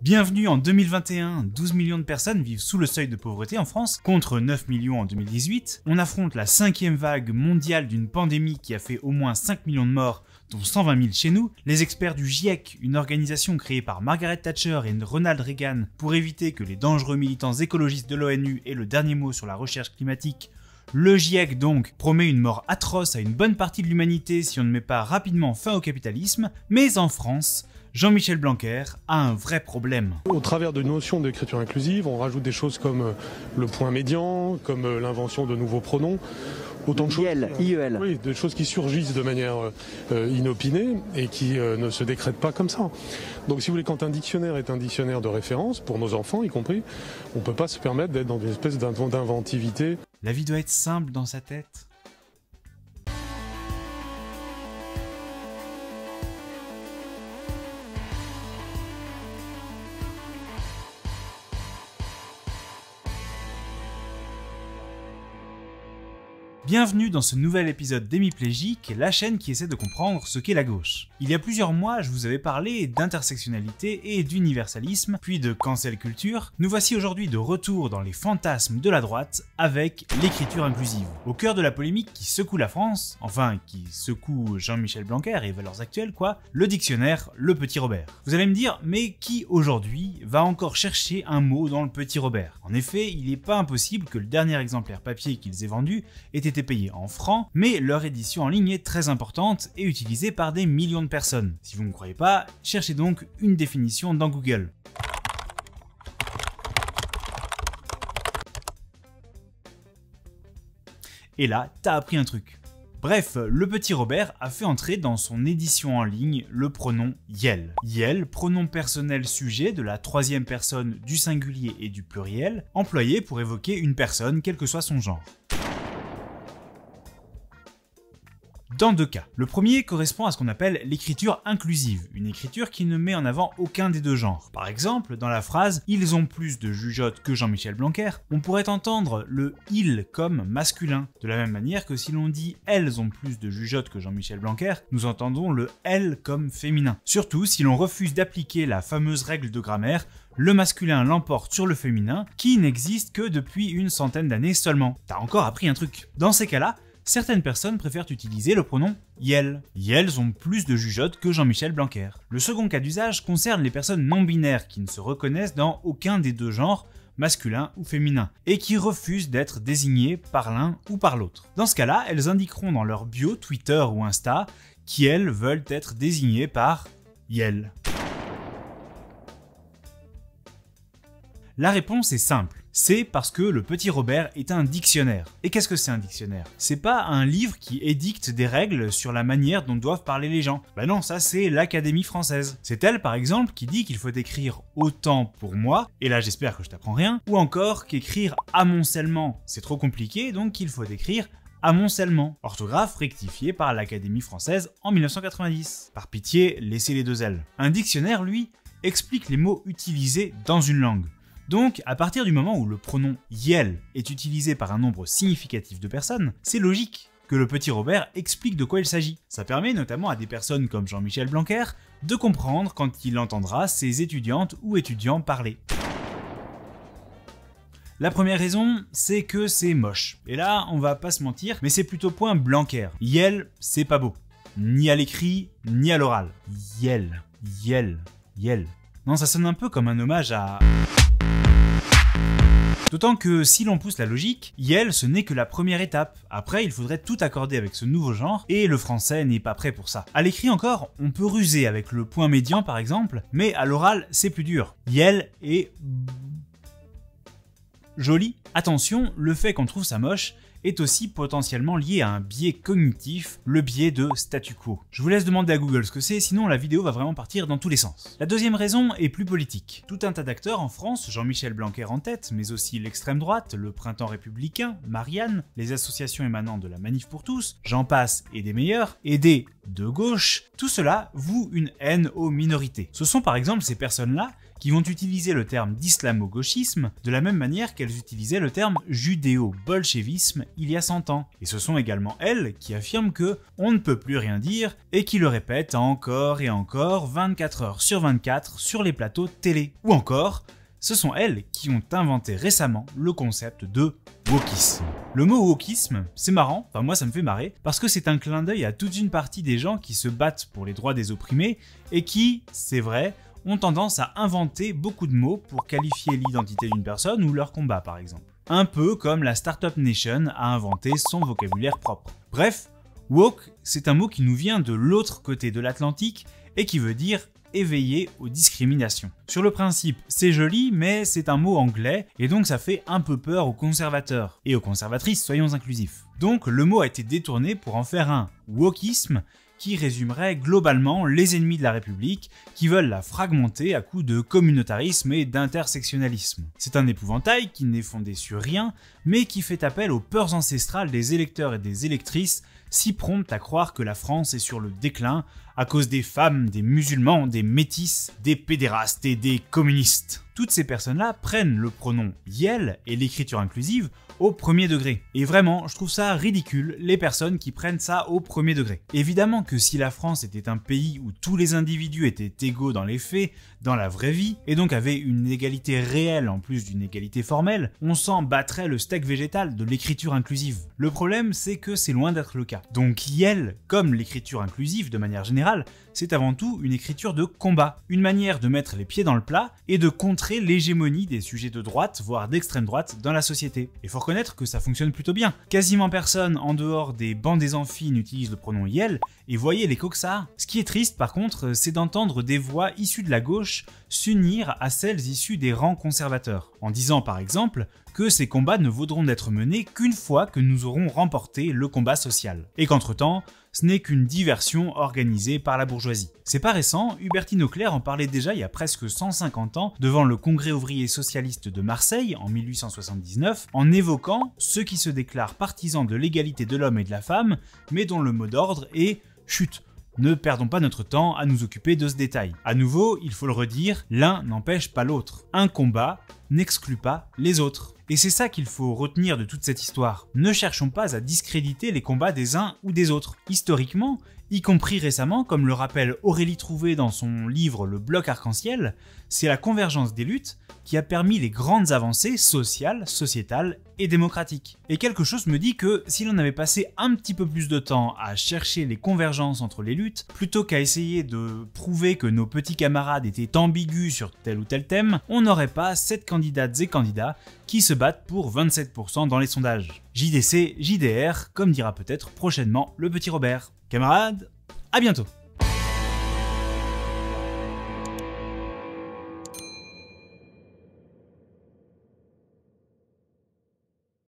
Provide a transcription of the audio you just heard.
Bienvenue en 2021, 12 millions de personnes vivent sous le seuil de pauvreté en France, contre 9 millions en 2018. On affronte la 5e vague mondiale d'une pandémie qui a fait au moins 5 millions de morts, dont 120 000 chez nous. Les experts du GIEC, une organisation créée par Margaret Thatcher et Ronald Reagan pour éviter que les dangereux militants écologistes de l'ONU aient le dernier mot sur la recherche climatique. Le GIEC donc promet une mort atroce à une bonne partie de l'humanité si on ne met pas rapidement fin au capitalisme, mais en France, Jean-Michel Blanquer a un vrai problème. Au travers de notions d'écriture inclusive, on rajoute des choses comme le point médian, comme l'invention de nouveaux pronoms. Autant de choses, IEL. Oui, des choses qui surgissent de manière inopinée et qui ne se décrètent pas comme ça. Donc si vous voulez, quand un dictionnaire est un dictionnaire de référence, pour nos enfants y compris, on ne peut pas se permettre d'être dans une espèce d'inventivité. La vie doit être simple dans sa tête. Bienvenue dans ce nouvel épisode d'Hémiplégique, la chaîne qui essaie de comprendre ce qu'est la gauche. Il y a plusieurs mois, je vous avais parlé d'intersectionnalité et d'universalisme, puis de cancel culture. Nous voici aujourd'hui de retour dans les fantasmes de la droite avec l'écriture inclusive. Au cœur de la polémique qui secoue la France, enfin qui secoue Jean-Michel Blanquer et Valeurs Actuelles quoi, le dictionnaire Le Petit Robert. Vous allez me dire, mais qui aujourd'hui va encore chercher un mot dans Le Petit Robert? En effet, il n'est pas impossible que le dernier exemplaire papier qu'ils aient vendu ait été payés en francs, mais leur édition en ligne est très importante et utilisée par des millions de personnes. Si vous ne me croyez pas, cherchez donc une définition dans Google. Et là, t'as appris un truc. Bref, le Petit Robert a fait entrer dans son édition en ligne le pronom YEL. YEL, pronom personnel sujet de la troisième personne du singulier et du pluriel, employé pour évoquer une personne quel que soit son genre. Dans deux cas. Le premier correspond à ce qu'on appelle l'écriture inclusive, une écriture qui ne met en avant aucun des deux genres. Par exemple, dans la phrase « Ils ont plus de jugeote que Jean-Michel Blanquer », on pourrait entendre le « il » comme masculin, de la même manière que si l'on dit « Elles ont plus de jugeote que Jean-Michel Blanquer », nous entendons le « elle » comme féminin. Surtout si l'on refuse d'appliquer la fameuse règle de grammaire, le masculin l'emporte sur le féminin, qui n'existe que depuis une centaine d'années seulement. T'as encore appris un truc. Dans ces cas-là, certaines personnes préfèrent utiliser le pronom « YEL ». YELs ont plus de jugeote que Jean-Michel Blanquer. Le second cas d'usage concerne les personnes non-binaires qui ne se reconnaissent dans aucun des deux genres, masculin ou féminin, et qui refusent d'être désignées par l'un ou par l'autre. Dans ce cas-là, elles indiqueront dans leur bio Twitter ou Insta qu'elles veulent être désignées par YEL. La réponse est simple. C'est parce que le Petit Robert est un dictionnaire. Et qu'est-ce que c'est un dictionnaire? C'est pas un livre qui édicte des règles sur la manière dont doivent parler les gens. Bah non, ça c'est l'Académie française. C'est elle par exemple qui dit qu'il faut écrire autant pour moi, et là j'espère que je t'apprends rien, ou encore qu'écrire amoncellement c'est trop compliqué, donc il faut écrire amoncellement. Orthographe rectifiée par l'Académie française en 1990. Par pitié, laissez les deux L. Un dictionnaire, lui, explique les mots utilisés dans une langue. Donc, à partir du moment où le pronom « YEL » est utilisé par un nombre significatif de personnes, c'est logique que le Petit Robert explique de quoi il s'agit. Ça permet notamment à des personnes comme Jean-Michel Blanquer de comprendre quand il entendra ses étudiantes ou étudiants parler. La première raison, c'est que c'est moche. Et là, on va pas se mentir, mais c'est plutôt point Blanquer. YEL, c'est pas beau. Ni à l'écrit, ni à l'oral. YEL, YEL, YEL. Non, ça sonne un peu comme un hommage à... D'autant que si l'on pousse la logique, YEL ce n'est que la première étape. Après, il faudrait tout accorder avec ce nouveau genre, et le français n'est pas prêt pour ça. À l'écrit encore, on peut ruser avec le point médian par exemple, mais à l'oral, c'est plus dur. YEL est... joli. Attention, le fait qu'on trouve ça moche est aussi potentiellement lié à un biais cognitif, le biais de statu quo. Je vous laisse demander à Google ce que c'est, sinon la vidéo va vraiment partir dans tous les sens. La deuxième raison est plus politique. Tout un tas d'acteurs en France, Jean-Michel Blanquer en tête, mais aussi l'extrême droite, le Printemps républicain, Marianne, les associations émanant de la Manif pour tous, j'en passe et des meilleurs, et des de gauche, tout cela voue une haine aux minorités. Ce sont par exemple ces personnes-là qui vont utiliser le terme d'islamo-gauchisme de la même manière qu'elles utilisaient le terme judéo-bolchevisme il y a 100 ans. Et ce sont également elles qui affirment que on ne peut plus rien dire et qui le répètent encore et encore 24 heures sur 24 sur les plateaux de télé. Ou encore, ce sont elles qui ont inventé récemment le concept de wokisme. Le mot wokisme, c'est marrant, enfin moi ça me fait marrer, parce que c'est un clin d'œil à toute une partie des gens qui se battent pour les droits des opprimés et qui, c'est vrai, ont tendance à inventer beaucoup de mots pour qualifier l'identité d'une personne ou leur combat par exemple. Un peu comme la Startup Nation a inventé son vocabulaire propre. Bref, woke, c'est un mot qui nous vient de l'autre côté de l'Atlantique et qui veut dire éveillé aux discriminations. Sur le principe, c'est joli, mais c'est un mot anglais, et donc ça fait un peu peur aux conservateurs. Et aux conservatrices, soyons inclusifs. Donc le mot a été détourné pour en faire un wokisme, qui résumerait globalement les ennemis de la République, qui veulent la fragmenter à coups de communautarisme et d'intersectionnalisme. C'est un épouvantail qui n'est fondé sur rien, mais qui fait appel aux peurs ancestrales des électeurs et des électrices, si promptes à croire que la France est sur le déclin à cause des femmes, des musulmans, des métis, des pédérastes et des communistes. Toutes ces personnes-là prennent le pronom « yel » et l'écriture inclusive au premier degré. Et vraiment, je trouve ça ridicule, les personnes qui prennent ça au premier degré. Évidemment que si la France était un pays où tous les individus étaient égaux dans les faits, dans la vraie vie, et donc avaient une égalité réelle en plus d'une égalité formelle, on s'en battrait le steak végétal de l'écriture inclusive. Le problème, c'est que c'est loin d'être le cas. Donc yel, comme l'écriture inclusive de manière générale, c'est avant tout une écriture de combat, une manière de mettre les pieds dans le plat et de contrer l'hégémonie des sujets de droite, voire d'extrême droite, dans la société. Et faut reconnaître que ça fonctionne plutôt bien. Quasiment personne en dehors des bancs des amphis n'utilise le pronom yel, et voyez les coxards. Ce qui est triste par contre, c'est d'entendre des voix issues de la gauche s'unir à celles issues des rangs conservateurs, en disant par exemple que ces combats ne vaudront d'être menés qu'une fois que nous aurons remporté le combat social, et qu'entre-temps, ce n'est qu'une diversion organisée par la bourgeoisie. C'est pas récent, Hubertine Auclair en parlait déjà il y a presque 150 ans devant le Congrès ouvrier socialiste de Marseille en 1879, en évoquant ceux qui se déclarent partisans de l'égalité de l'homme et de la femme, mais dont le mot d'ordre est « chut ». Ne perdons pas notre temps à nous occuper de ce détail. À nouveau, il faut le redire, l'un n'empêche pas l'autre. Un combat n'exclut pas les autres. Et c'est ça qu'il faut retenir de toute cette histoire. Ne cherchons pas à discréditer les combats des uns ou des autres. Historiquement, y compris récemment, comme le rappelle Aurélie Trouvé dans son livre Le Bloc Arc-en-Ciel, c'est la convergence des luttes qui a permis les grandes avancées sociales, sociétales et démocratiques. Et quelque chose me dit que si l'on avait passé un petit peu plus de temps à chercher les convergences entre les luttes, plutôt qu'à essayer de prouver que nos petits camarades étaient ambigus sur tel ou tel thème, on n'aurait pas 7 candidates et candidats qui se battent pour 27% dans les sondages. JDC, JDR, comme dira peut-être prochainement le petit Robert. Camarades, à bientôt!